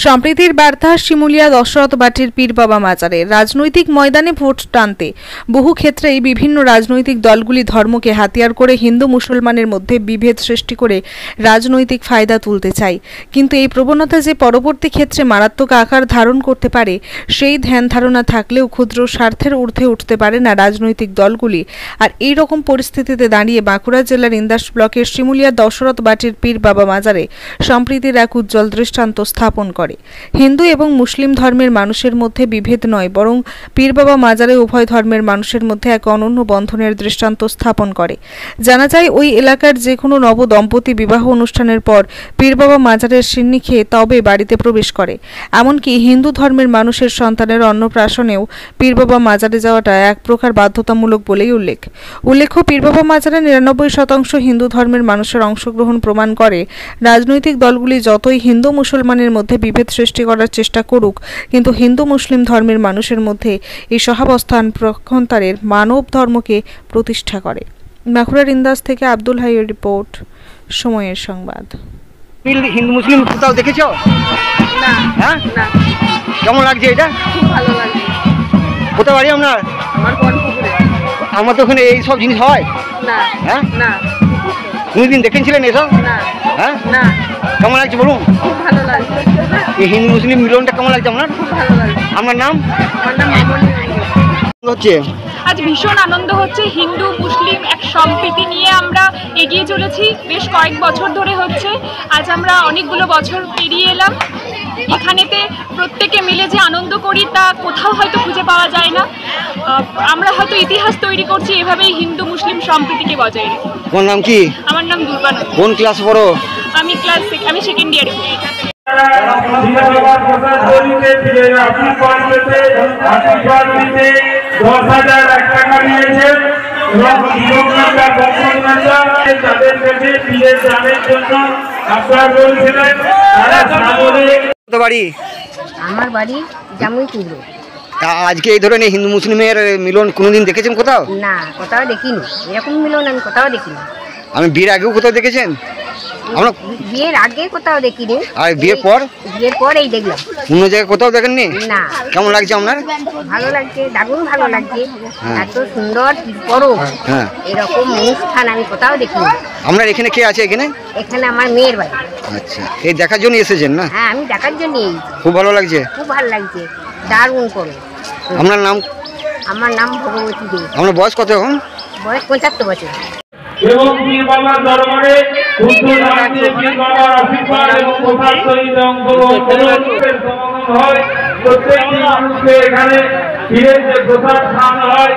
সম্প্রীতির বার্তা শিমুলিয়া দশরথ বাটির পীর বাবা মাজারে। রাজনৈতিক ময়দানে ভোট টানতে বহু ক্ষেত্রেই বিভিন্ন রাজনৈতিক দলগুলি ধর্মকে হাতিয়ার করে হিন্দু মুসলমানের মধ্যে বিভেদ সৃষ্টি করে রাজনৈতিক ফায়দা তুলতে চায়। কিন্তু এই প্রবণতা যে পরবর্তী ক্ষেত্রে মারাত্মক আকার ধারণ করতে পারে সেই ধ্যান ধারণা থাকলেও ক্ষুদ্র স্বার্থের ঊর্ধ্বে উঠতে পারে না রাজনৈতিক দলগুলি। আর এই রকম পরিস্থিতিতে দাঁড়িয়ে বাঁকুড়া জেলার ইন্দাস ব্লকের শিমুলিয়া দশরথ বাটির পীর বাবা মাজারে সম্প্রীতির এক উজ্জ্বল দৃষ্টান্ত স্থাপন করে। হিন্দু এবং মুসলিম ধর্মের মানুষের মধ্যে বিভেদ নয়, বরং পীর বাবা মাজারে উভয় ধর্মের মানুষের মধ্যে এক অনন্য বন্ধনের দৃষ্টান্ত স্থাপন করে। জানা যায় ওই এলাকার যে কোনো নব দম্পতি বিবাহ অনুষ্ঠানের পর পীর বাবা মাজারের সিন্নি খেয়ে তবে বাড়িতে প্রবেশ করে। এমনকি হিন্দু ধর্মের মানুষের সন্তানের অন্নপ্রাশনেও পীর বাবা মাজারে যাওয়াটা এক প্রকার বাধ্যতামূলক বলেই উল্লেখ্য পীর বাবা মাজারে 99% হিন্দু ধর্মের মানুষের অংশগ্রহণ প্রমাণ করে রাজনৈতিক দলগুলি যতই হিন্দু মুসলমানের মধ্যে বিভেদ সৃষ্টি করার চেষ্টা করুক, কিন্তু হিন্দু মুসলিম ধর্মের মানুষের মধ্যে এই সহাবস্থান পক্ষান্তরের মানব ধর্মকে প্রতিষ্ঠা করে। বাঁকুড়ার ইন্দাস থেকে আব্দুল হাইয়ের রিপোর্ট, সময়ের সংবাদ। হিন্দু মুসলিম কোথাও দেখেছো? না। হ্যাঁ, না। কেমন লাগছে এটা? খুব ভালো লাগছে। কোথায় বাড়ি আপনার? আমার বনপুকুরে। আমার তো ওখানে এই সব জিনিস হয় না। হ্যাঁ, না। কোনদিন দেখেছিলেন এসব? না। হ্যাঁ, না। কেমন লাগছে বলুন? খুব ভালো লাগছে। এই হিন্দু মুসলিম মিলনটা কেমন লাগছে আপনার? খুব ভালো লাগছে। আপনার নাম? আমার নাম মামনি হচ্ছে আজ ভীষণ আনন্দ হচ্ছে। হিন্দু মুসলিম এক সম্প্রীতি নিয়ে আমরা এগিয়ে চলেছি, বেশ কয়েক বছর ধরে হচ্ছে। আজ আমরা অনেকগুলো বছর পেরিয়ে এলাম। এখানেতে প্রত্যেকে মিলে যে আনন্দ করি তা কোথাও হয়তো খুঁজে পাওয়া যায় না। আমরা হয়তো ইতিহাস তৈরি করছি এভাবেই হিন্দু মুসলিম সম্প্রীতিকে বজায় রেখে। তোমার নাম কি? আমার নাম দুর্বানা। কোন ক্লাস পড়ো? আমি সেকেন্ড ইয়ারে পড়ি। আমার বাড়ি জামুইপুর। আজকে এই ধরনের হিন্দু মুসলিমের মিলন কোনোদিন দেখেছেন কোথাও? না, কোথাও দেখিনি। এরকম মিলন আমি কোথাও দেখিনি। আমি বিয়ের আগেও কোথাও দেখেছেন? আমরা বিয়ের আগে কোথাও দেখিনি। আর বিয়ের পর? বিয়ের পর এই দেখলাম। অন্য জায়গায় কোথাও দেখেননি? না। কেমন লাগছে আপনার? ভালো লাগছে, দারুণ ভালো লাগছে। হ্যাঁ। এত সুন্দর পরব, হ্যাঁ, এরকম অনুষ্ঠান আমি কোথাও দেখিনি। আপনার এখানে কে আছে? এখানে এখানে আমার মেয়ের বাড়ি। আচ্ছা, এই দেখার জন্য এসেছেন না? হ্যাঁ, আমি দেখার জন্য। খুব ভালো লাগছে। খুব ভালো লাগছে, দারুণ পরব। আপনার নাম? আমার নাম ভগবতী দেবী। আপনার বয়স কত এখন? বয়স 75 বছর। এবং পীর বাবার দরবারে পীর বাবার আশীর্বাদ এবং প্রসাদ সহিত অংশগ্রহণ করুন। সমাগম হয়, প্রত্যেকটি মানুষকে এখানে পীরের যে প্রসাদ খাওয়ানো হয়।